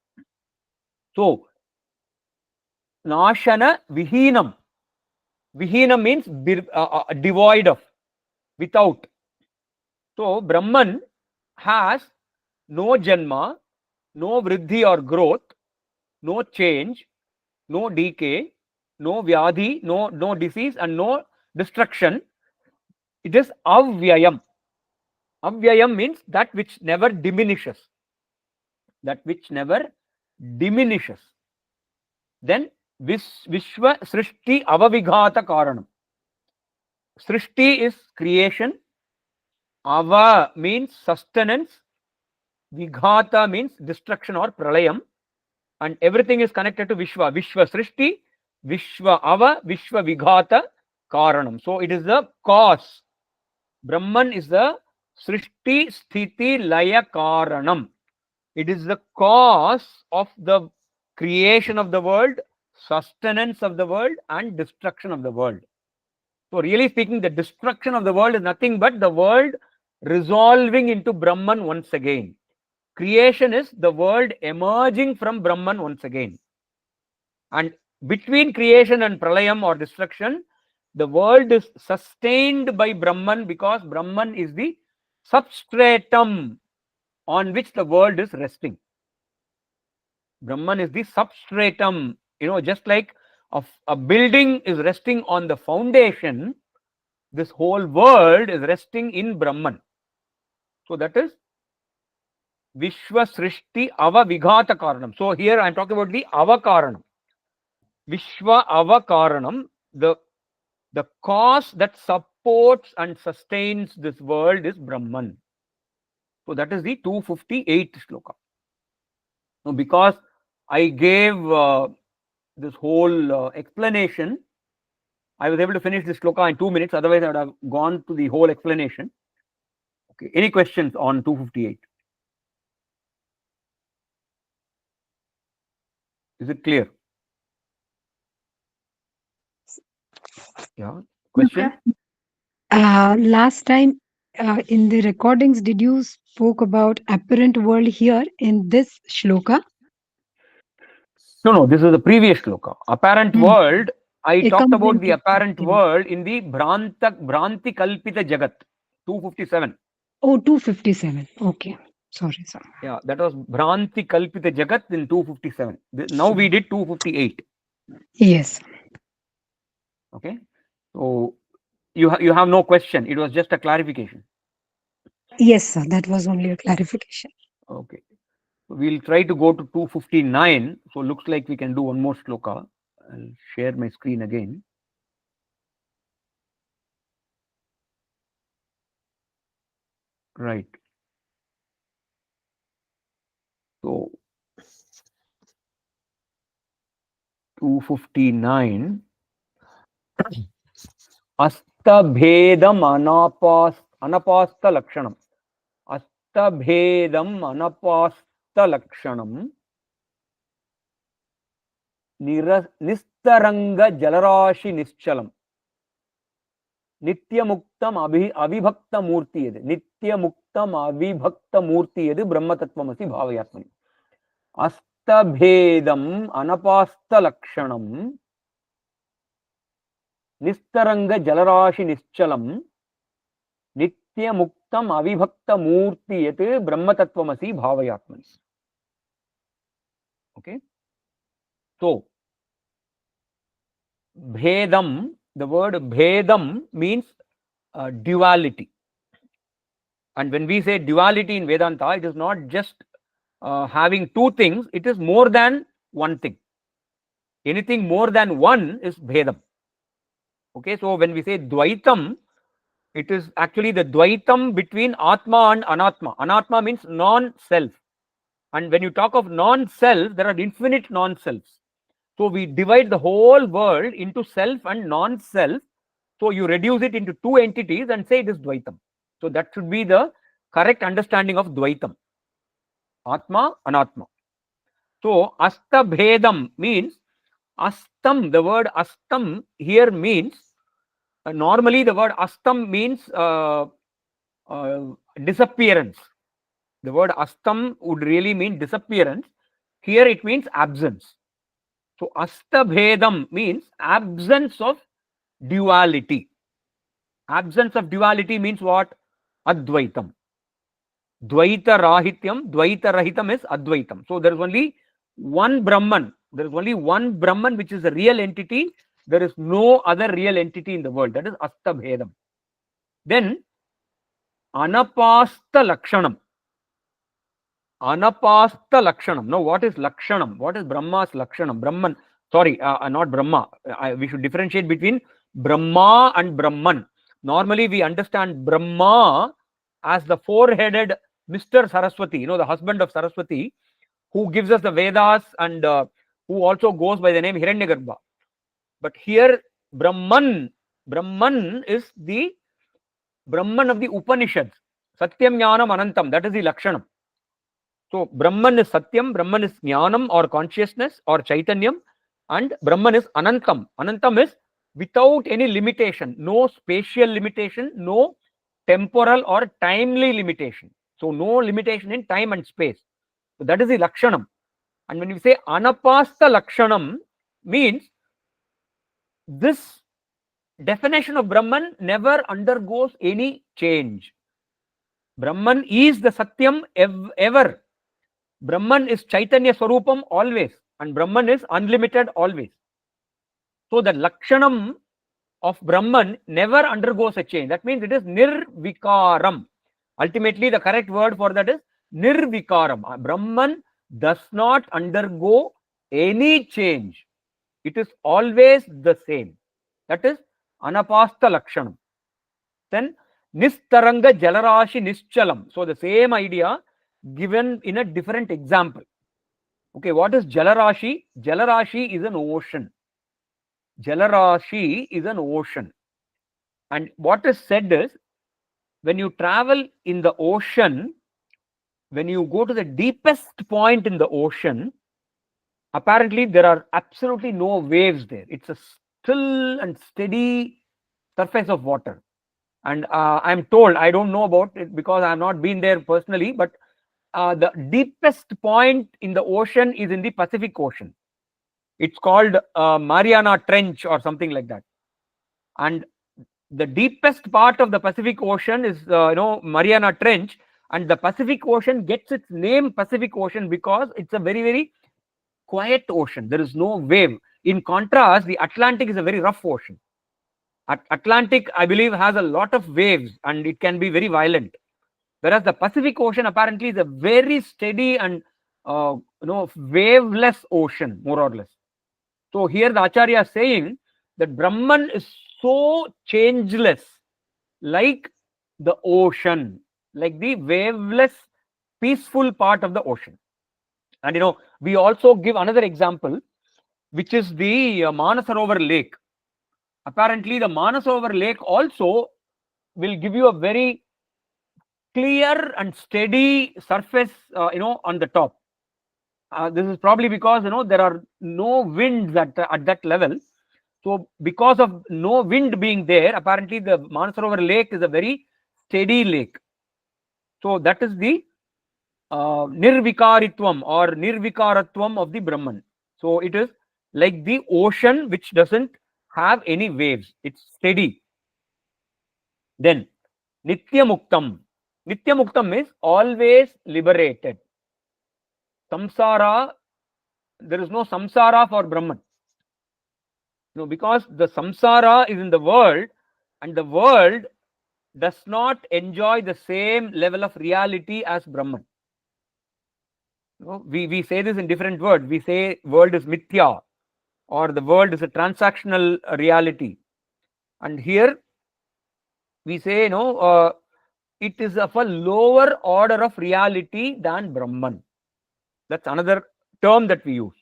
So nashana vihinam means devoid of, without. So Brahman has no janma, no vriddhi or growth, no change, no decay, no vyadhi, no disease, and no destruction. It is avyayam. Avyayam means that which never diminishes. That which never diminishes. Then Vishwa Srishti Avavighata Karanam. Srishti is creation. Ava means sustenance. Vighata means destruction or pralayam. and everything is connected to Vishwa. Vishwa Srishti, Vishwa Ava, Vishwa Vighata Karanam. So it is the cause. Brahman is the Srishti Sthiti Laya Karanam. It is the cause of the creation of the world, sustenance of the world, and destruction of the world. So really speaking, the destruction of the world is nothing but the world resolving into Brahman once again. Creation is the world emerging from Brahman once again. And between creation and pralayam or destruction, the world is sustained by Brahman, because Brahman is the substratum on which the world is resting. Brahman is the substratum, just like a building is resting on the foundation, this whole world is resting in Brahman. So that is Vishwa Srishti Ava Vighata Karanam. So here I am talking about the Ava Karanam. Vishwa Ava Karanam, the cause that supports and sustains this world is Brahman. So that is the 258th shloka. Now, because I gave this whole explanation, I was able to finish this shloka in 2 minutes. Otherwise, I would have gone to the whole explanation. Okay. Any questions on 258? Is it clear? Yeah. Question? Last time in the recordings, did you spoke about apparent world here in this shloka? No. This is the previous shloka. Apparent world. I It talked comes about in the apparent 259. world in the Bhranti Kalpita Jagat, 257. Oh, 257. Okay. Sorry. Yeah, that was Bhranti Kalpita Jagat in 257. Now we did 258. Yes. Okay. So you have no question. It was just a clarification. Yes, sir. That was only a clarification. Okay. We'll try to go to 259. So looks like we can do one more shloka. I'll share my screen again. Right. So 259. Astabhedam anapasta lakshanam. Astabhedam anapasta lakshanam. Nistaranga Jalarashi Nischalam. Nityamuktam Avibhakta Murti Yed. Nityamuktam Avibhakta Murti Yed Brahma Tattvamasi Bhavayatmani. Astabhedam Anapasta Lakshanam. Nistaranga Jalarashi Nischalam. Nityamuktam Avibhakta Murti Yed Brahma Tattvamasi Bhavayatmani. Okay. So, Bhedam, the word Bhedam means duality. And when we say duality in Vedanta, it is not just having two things, it is more than one thing. Anything more than one is Bhedam. Okay, so when we say Dvaitam, it is actually the Dvaitam between Atma and Anatma. Anatma means non-self. And when you talk of non-self, there are infinite non-selves. So we divide the whole world into self and non-self. So you reduce it into two entities and say it is Dvaitam. So that should be the correct understanding of Dvaitam. Atma, Anatma. So Astabhedam means Astam. The word Astam here means normally the word Astam means disappearance. The word Astam would really mean disappearance. Here it means absence. So Astabhedam means absence of duality. Absence of duality means what? Advaitam. Dvaita Rahityam, Dvaita Rahitam is Advaitam. So there is only one Brahman. There is only one Brahman which is a real entity. There is no other real entity in the world. That is Astabhedam. Then Anapasta Lakshanam. Anapasta Lakshanam. Now what is Lakshanam? What is Brahma's Lakshanam? Brahman. Sorry, not Brahma. We should differentiate between Brahma and Brahman. Normally we understand Brahma as the four-headed Mr. Saraswati, the husband of Saraswati. who gives us the Vedas and who also goes by the name Hiranyagarbha. But here Brahman is the Brahman of the Upanishads. Satyam Jnanam Anantam, that is the Lakshanam. So Brahman is Satyam, Brahman is Jnanam or consciousness or Chaitanyam, and Brahman is Anantam. Anantam is without any limitation, no spatial limitation, no temporal or timely limitation. So no limitation in time and space. So that is the Lakshanam. And when we say Anapasta Lakshanam, means this definition of Brahman never undergoes any change. Brahman is the Satyam ever. Brahman is Chaitanya Swarupam always, and Brahman is unlimited always. So the Lakshanam of Brahman never undergoes a change. That means it is Nirvikaram. Ultimately, the correct word for that is Nirvikaram. Brahman does not undergo any change. It is always the same. That is Anapasta Lakshanam. Then Nistaranga Jalarashi Nischalam. So the same idea given in a different example. Okay, what is Jalarashi? Jalarashi is an ocean. Jalarashi is an ocean. And what is said is, when you travel in the ocean, when you go to the deepest point in the ocean, apparently there are absolutely no waves there. It's a still and steady surface of water. And I'm told, I don't know about it because I have not been there personally, but the deepest point in the ocean is in the Pacific Ocean. It's called Mariana Trench or something like that. And the deepest part of the Pacific Ocean is, Mariana Trench. And the Pacific Ocean gets its name Pacific Ocean because it's a very, very quiet ocean. There is no wave. In contrast, the Atlantic is a very rough ocean. Atlantic, I believe, has a lot of waves and it can be very violent. Whereas the Pacific Ocean apparently is a very steady and waveless ocean, more or less. So here the Acharya is saying that Brahman is so changeless, like the ocean, like the waveless, peaceful part of the ocean. And we also give another example, which is the Manasarovar lake. Apparently, the Manasarovar lake also will give you a very clear and steady surface, on the top. This is probably because there are no winds at that level. So because of no wind being there, apparently the Manasarovar lake is a very steady lake. So that is the Nirvikaritvam or Nirvikaratvam of the Brahman. So it is like the ocean which doesn't have any waves. It's steady. Then Nityamuktam. Nityamuktam is always liberated. Samsara, there is no samsara for Brahman. Because the samsara is in the world and the world does not enjoy the same level of reality as Brahman. We say this in different words. We say world is mithya or the world is a transactional reality. And here we say, it is of a lower order of reality than Brahman. That's another term that we use.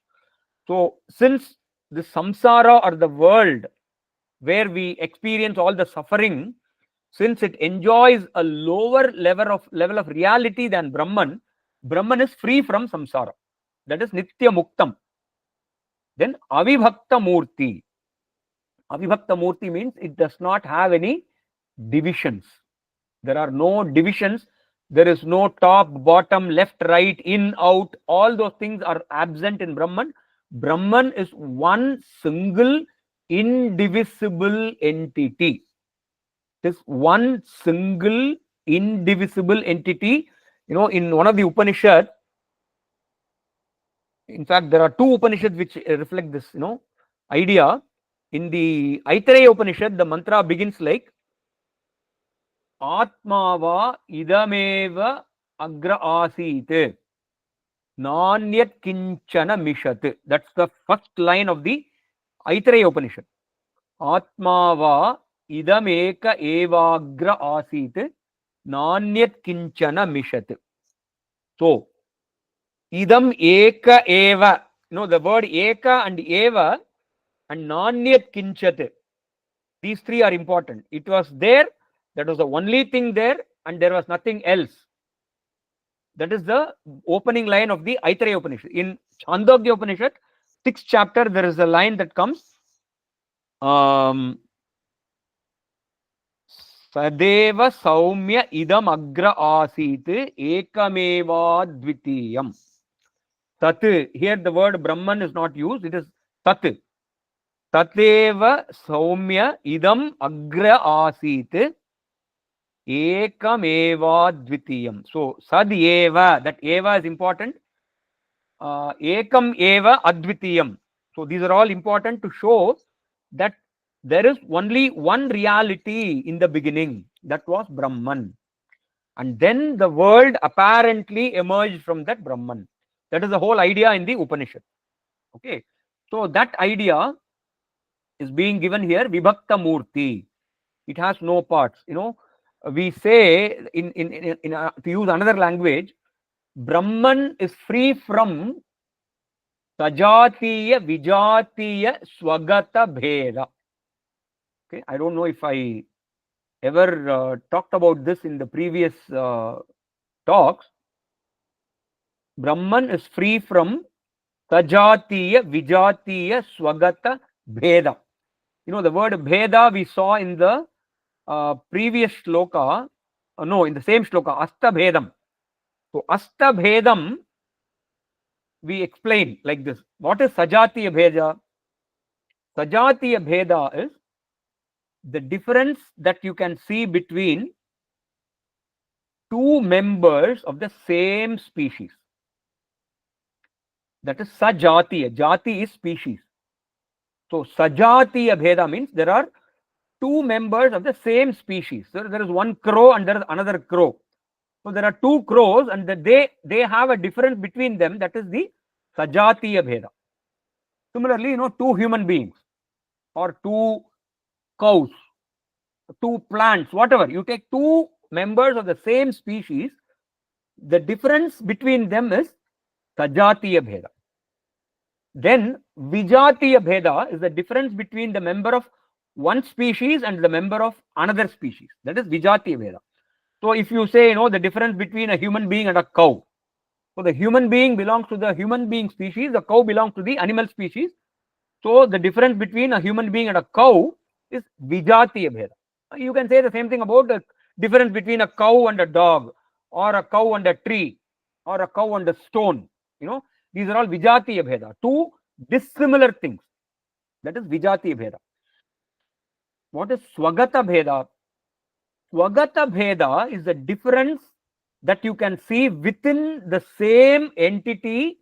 So since the samsara or the world where we experience all the suffering, since it enjoys a lower level of reality than Brahman, Brahman is free from samsara. That is Nitya Muktam. Then Avibhakta Murti. Avibhakta Murti means it does not have any divisions. There are no divisions. There is no top, bottom, left, right, in, out. All those things are absent in Brahman. Brahman is one single, indivisible entity. It is one single, indivisible entity. In one of the Upanishads, in fact, there are two Upanishads which reflect this, idea. In the Aitareya Upanishad, the mantra begins like Atmava idameva agra asit nanyat kinchana mishat. That's the first line of the Aitareya Upanishad. Atmava idameka evagra asit nanyat kinchana mishat. So idam eka eva. The word eka and eva and nanyat kinchat. These three are important. It was there, that was the only thing there, and there was nothing else. That is the opening line of the Aitareya Upanishad. In Chandogya Upanishad, 6th chapter, there is a line that comes, Sadeva Saumya Idam Agra Asit Ekameva Dvitiyam. Tat. Here the word Brahman is not used, it is Tat. Tateva Saumya Idam Agra Asit Ekameva Dvitiyam. So Sad Eva, that Eva is important. Ekam Eva Advitiyam. So these are all important to show that there is only one reality in the beginning, that was Brahman. And then the world apparently emerged from that Brahman. That is the whole idea in the Upanishad. Okay. So that idea is being given here, Vibhakta Murti. It has no parts. We say, to use another language, Brahman is free from Sajatiya Vijatiya Swagata Bheda. Okay, I don't know if I ever talked about this in the previous talks. Brahman is free from Sajatiya Vijatiya Swagata Bheda. The word Bheda we saw in the previous shloka, no, in the same shloka, Asta Bhedam. So Asta Bhedam we explain like this. What is Sajatiya Bheda? Sajatiya Bheda is the difference that you can see between two members of the same species. That is Sajatiya. Jati is species. So Sajatiya Bheda means there are two members of the same species. So there is one crow and there is another crow. So there are two crows and they have a difference between them. That is the Sajatiya Bheda. Similarly, two human beings or two cows, two plants, whatever. You take two members of the same species, the difference between them is Sajatiya Bheda. Then Vijatiya Bheda is the difference between the member of one species and the member of another species. That is Vijatiya Bheda. So if you say, the difference between a human being and a cow. So the human being belongs to the human being species, the cow belongs to the animal species. So the difference between a human being and a cow is Vijatiya Bheda. You can say the same thing about the difference between a cow and a dog, or a cow and a tree, or a cow and a stone. These are all Vijatiya Bheda. Two dissimilar things. That is Vijatiya Bheda. What is Swagata Bheda? Swagata Bheda is the difference that you can see within the same entity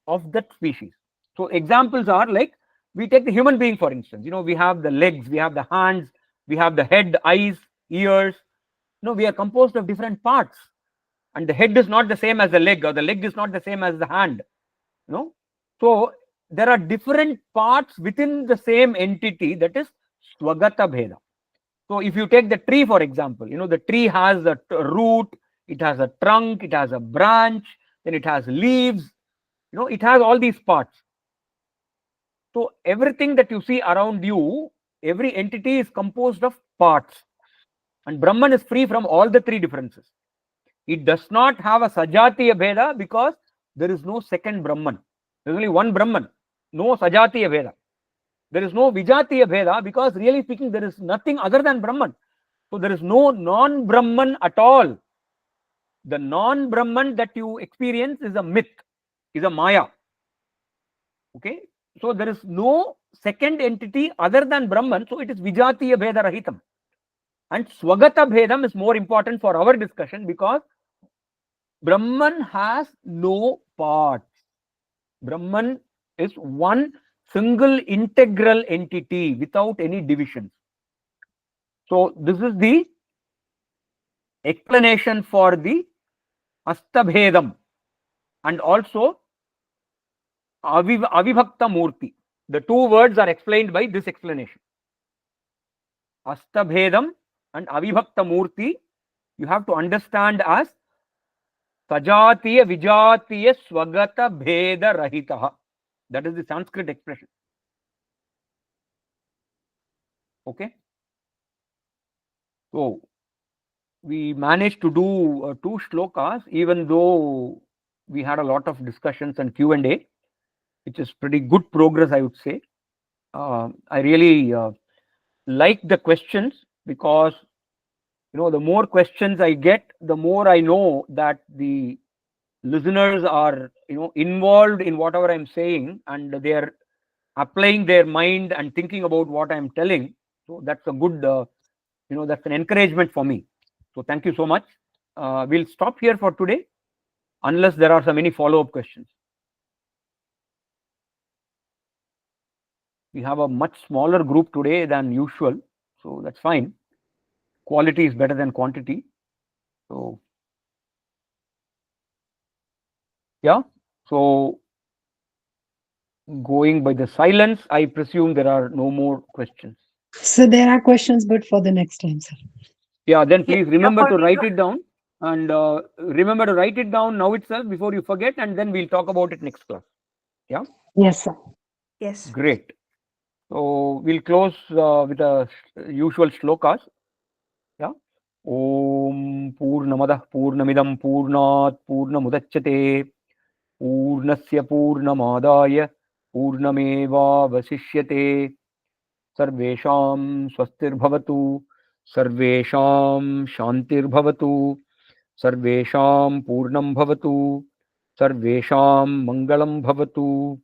of that species. So examples are like, we take the human being, for instance. We have the legs, we have the hands, we have the head, eyes, ears. We are composed of different parts. And the head is not the same as the leg, or the leg is not the same as the hand. So there are different parts within the same entity, that is Swagata Bheda. So if you take the tree, for example, the tree has a root, it has a trunk, it has a branch, then it has leaves, it has all these parts. So everything that you see around you, every entity is composed of parts. And Brahman is free from all the three differences. It does not have a Sajatiya Bheda because there is no second Brahman. There is only one Brahman, no Sajatiya Bheda. There is no Vijatiya Bheda because, really speaking, there is nothing other than Brahman. So there is no non-Brahman at all. The non-Brahman that you experience is a myth, is a Maya. Okay. So there is no second entity other than Brahman. So it is Vijatiya Bheda Rahitam. And Swagata Bhedam is more important for our discussion because Brahman has no parts. Brahman is one single integral entity without any divisions. So this is the explanation for the Astabhedam and also Avibhakta Murti. The two words are explained by this explanation. Astabhedam and Avibhakta Murti you have to understand as Sajatiya Vijatiya Swagata Bheda Rahitaha. That is the Sanskrit expression. Okay. So we managed to do 2 shlokas, even though we had a lot of discussions and Q&A, which is pretty good progress, I would say. I really like the questions, because the more questions I get, the more I know that the listeners are involved in whatever I'm saying, and they are applying their mind and thinking about what I'm telling. So that's a good that's an encouragement for me. So thank you so much. We'll stop here for today, unless there are some any follow-up questions. We have a much smaller group today than usual, so that's fine. Quality is better than quantity. So yeah, so going by the silence, I presume there are no more questions. So there are questions, but for the next time, sir. Yeah, then please Yeah, remember for to me, write it down, and remember to write it down now itself before you forget, and then we'll talk about it next class. Yeah, Yes, sir. yes. great. So we'll close with the usual shlokas. Yeah. Om Purnamadah Purnamidam Purnat Purnamudachyate Purnasya Purnamadaya Purnameva Vasishyate Sarvesham Swastirbhavatu Sarvesham Shantirbhavatu Sarvesham Purnam Bhavatu Sarvesham Mangalam Bhavatu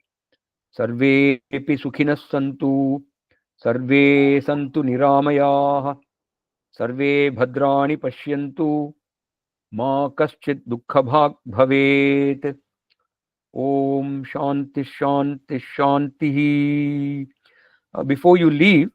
Sarvepi Sukhinas Santu Sarve Santu Niramayah Sarve Bhadrani Pashyantu Ma Kaschit Dukkha Bhavet. Om Shanti Shanti Shanti. Before you leave,